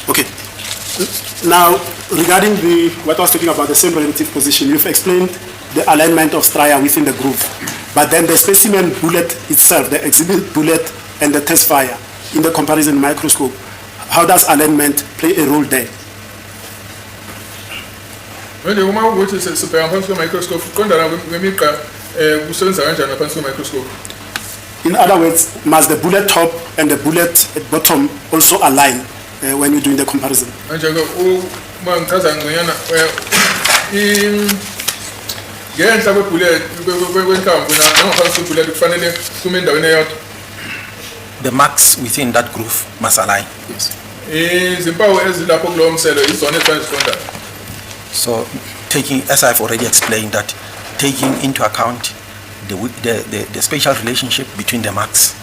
Okay. Now, regarding what I was talking about, the same relative position, you've explained the alignment of strier within the groove. But then the specimen bullet itself, the exhibit bullet and the test fire in the comparison microscope, how does alignment play a role there? When the woman watches a microscope, microscope. In other words, must the bullet top and the bullet bottom also align when you're doing the comparison? The marks within that groove must align. Yes. So, as I've already explained, that taking into account the spatial relationship between the marks.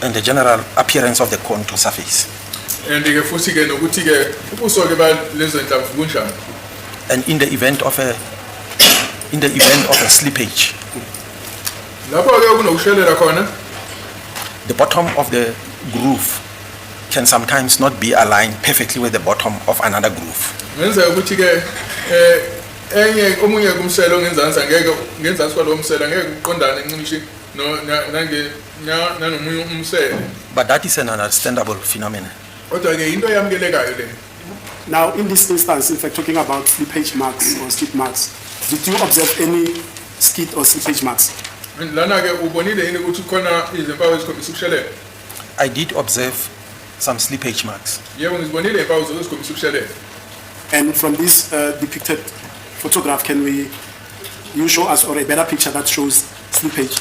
And the general appearance of the contour surface. And in the event of a slippage, the bottom of the groove can sometimes not be aligned perfectly with the bottom of another groove. But that is an understandable phenomenon. Now, in this instance, if we're talking about slippage marks or skid marks, did you observe any skid or slippage marks? I did observe some slippage marks. And from this depicted photograph, can you show us or a better picture that shows slippage?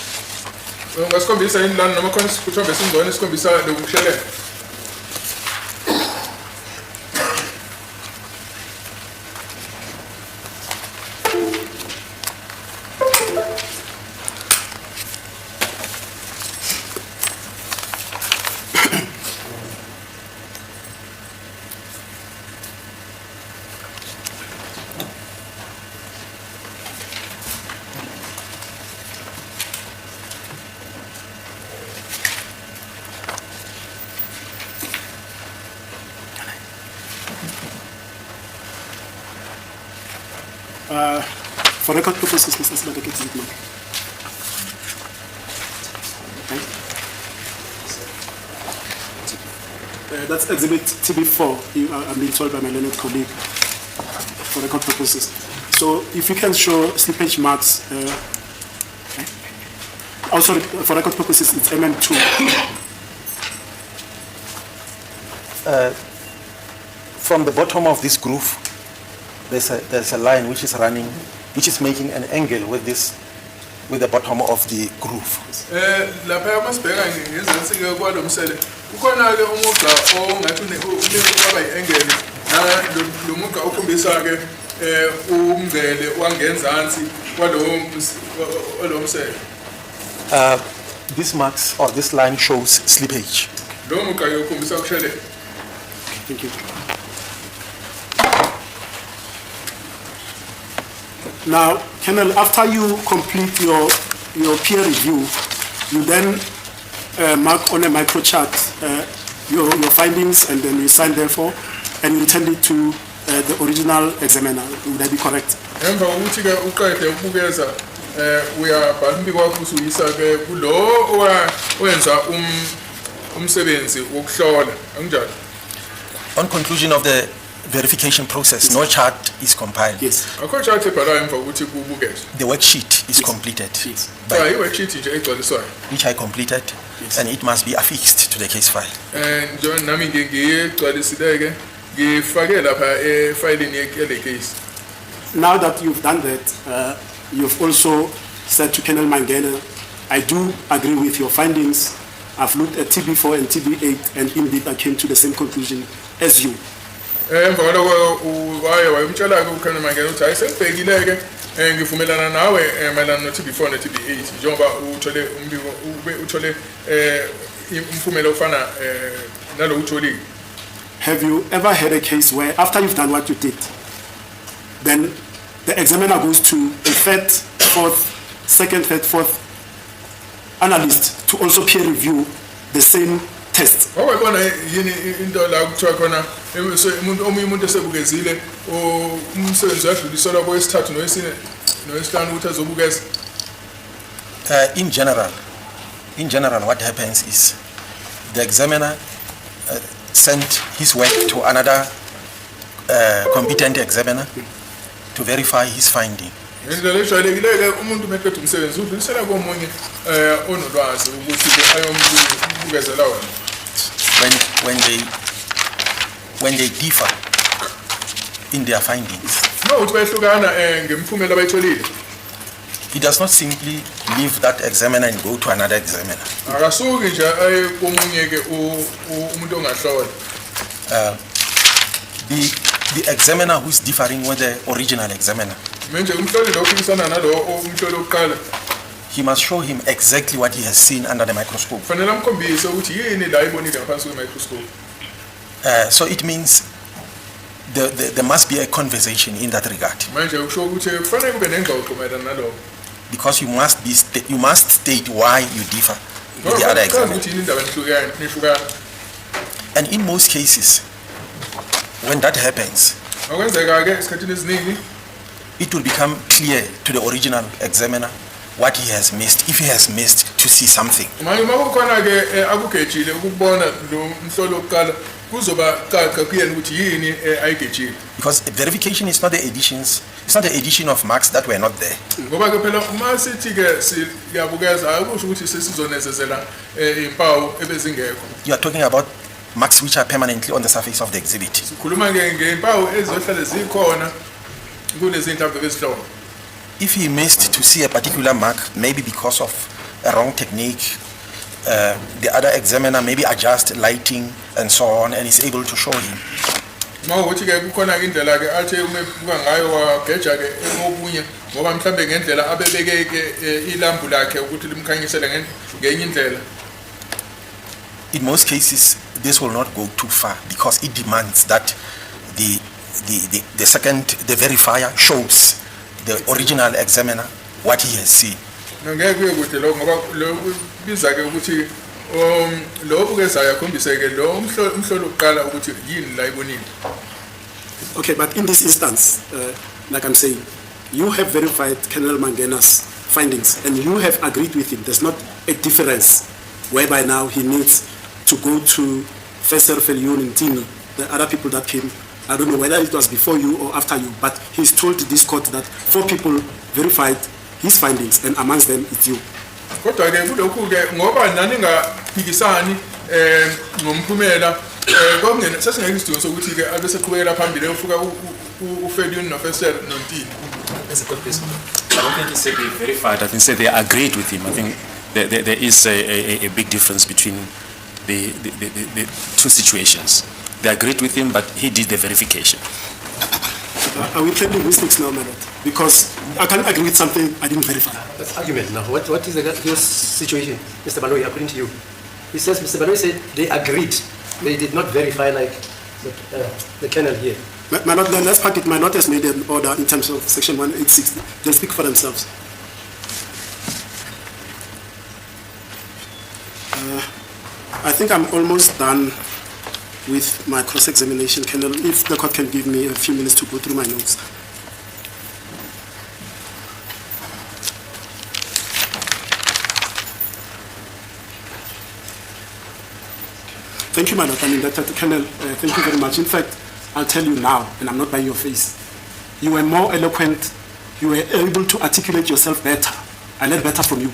For record purposes, Mr. Sibadeke, exhibit mark. That's exhibit TB4. I'm being told by my learned colleague for record purposes. So if you can show slippage marks, also for record purposes, it's MM2. From the bottom of this groove, there's a line which is running, which is making an angle with the bottom of the groove. This marks or this line shows slippage. Thank you. Now, Colonel, after you complete your peer review, you then mark on a microchart your findings, and then you sign therefore, and you return it to the original examiner. Would that be correct? On conclusion of the verification process, no chart is compiled. Yes. The worksheet is completed. Yes. Which I completed, yes. And it must be affixed to the case file. Now that you've done that, you've also said to Colonel Mangele, I do agree with your findings. I've looked at TB4 and TB8, and indeed I came to the same conclusion as you. ngivumelana nawe mayelana no-TB4 ne-TB8 njengoba uthole umfumela ofana nalo utholile. Have you ever had a case where after you've done what you did, then the examiner goes to a third, fourth, second, third, fourth analyst to also peer review the same test? Awayibona yini into la kuthiwa khona umuntu esebukezile umsebenzi wadluliselwa kwesithathu nowesihlanu ukuthi azobukeza? In general, what happens is the examiner sent his work to another competent examiner to verify his finding. Indlela ejwayelekile umuntu meqeda umsebenzi udlulisela komunye onolwazi ukuthi ayombukezela wona. When they differ in their findings, no uthi bayehlukana ngemphumela abayitholile, he does not simply leave that examiner and go to another examiner. Akasuki nje aye komunye ke umuntu ongahlola. The examiner who is differing with the original examiner, Manje umhloli lo uphikisana nalo umhloli oqala, he must show him exactly what he has seen under the microscope. fanele amkhombise ukuthi yini la ayibonile ngaphansi kwe-microscope. So it means there must be a conversation in that regard, Manje usho ukuthi kufanele kube nengxoxo mayelana nalokho. because you must state why you differ with the other examiner. Ukuthi yini indaba nihlukana. And in most cases, when that happens, Okwenzeka-ke esikhathini esiningi it will become clear to the original examiner what he has missed, if he has missed to see something. manje uma kukhona-ke akugejile ukubona lo mhloli wokuqala kuzoba caca kuyena ukuthi yini ayigejile. Because verification is not the additions, it's not the addition of marks that were not there. Ngoba-ke phela uma sithi-ke siyabukeza akusho ukuthi sesizonezezela iy'mpawu ebezingekho. You are talking about marks which are permanently on the surface of the exhibit. Sikhuluma-ke ngey'mpawu ezizohlale zikhona kulezi zinhlamvu bezihloko. If he missed to see a particular mark, maybe because of a wrong technique, the other examiner maybe adjust lighting and so on, and is able to show him. Uma ukuthi-ke kukhona indlela-ke athe umebuka ngayo wageja-ke engobunye ngoba mhlambe ngendlela abebeke-ke ilambu lakhe ukuthi limkhanyisele ngenye indlela. In most cases, this will not go too far because it demands that the verifier shows the original examiner what he has seen. Ngeke kuye kude lokho ngoba lo biza-ke ukuthi lo obukezayo akhombise-ke lo umhloli wokuqala ukuthi yini la ayibonile. Okay, but in this instance, like I'm saying, you have verified Colonel Mangena's findings and you have agreed with him. There's not a difference whereby now he needs to go to Fesser Felion and Tino, the other people that came. I don't know whether it was before you or after you, but he's told this court that 4 people verified his findings and amongst them it's you. Kodwa-ke kulokhu-ke ngoba naningaphikisani ngomphumela sesingekho isidingo sokuthi-ke abe seqhubekela phambili eyofuka uFelion noFesser noNtini. I don't think he said they verified. I think he said they agreed with him. I think there is a big difference between the two situations. They agreed with him, but he did the verification. Are we playing linguistics now, Madam? Because I can't agree with something I didn't verify. That's argument now. What is your situation, Mr. Baloyi, according to you? He says, Mr. Baloyi said they agreed. They did not verify like the kernel here. My not, the last packet might not have made an order in terms of section 186. They'll speak for themselves. I think I'm almost done with my cross-examination, Colonel. If the court can give me a few minutes to go through my notes. Thank you, Madam. Colonel, thank you very much. In fact, I'll tell you now, and I'm not by your face, you were more eloquent, you were able to articulate yourself better. I learned better from you.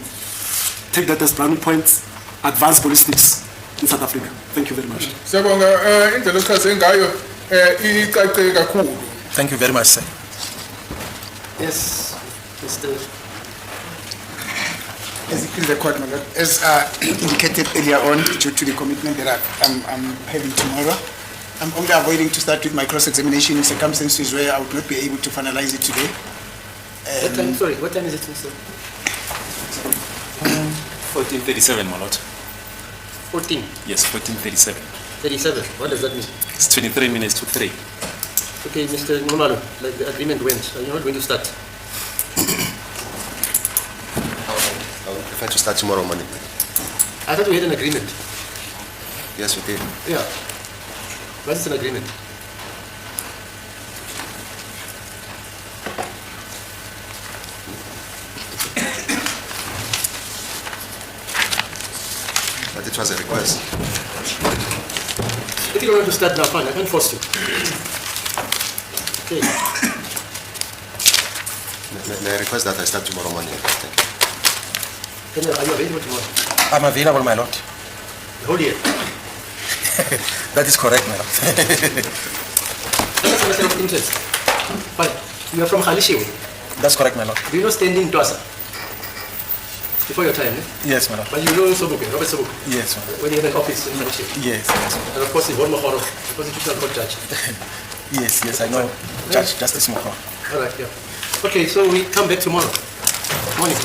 Take that as brownie points, advanced ballistics in South Africa. Thank you very much. Thank you very much, sir. Yes, Mr. As the court, as indicated earlier on, due to the commitment that I'm having tomorrow, I'm only avoiding to start with my cross-examination in circumstances where I would not be able to finalize it today. What time is it, Mr.? 14:37, my lord. 14, Yes, 14:37. 37. What does that mean? It's 23 minutes to 3. Okay, Mr. Nomalo, like the agreement went. Are you not going to start? I'll prefer to start tomorrow morning. I thought we had an agreement. Yes, we did. Yeah. What is an agreement? But it was a request. If you don't want to start now, fine, I can't force you. Okay. May I request that I start tomorrow morning? Thank you. Then are you available tomorrow? I'm available, my lord. The whole year? That is correct, my lord. That's a matter of interest. Fine. You are from Khalishiwe. That's correct, my lord. Do you know standing Twasa? Before your time, eh? Yes, my lord. But you know Sobuke, Robert Sobuke, Yes, my lord. when you had an office in Khalishiwe. Yes, yes. And of course, Yvonne Mohoro, the constitutional court judge. Yes, yes, I know. Judge Justice Mokho. All right, yeah. Okay, so we come back tomorrow. Morning.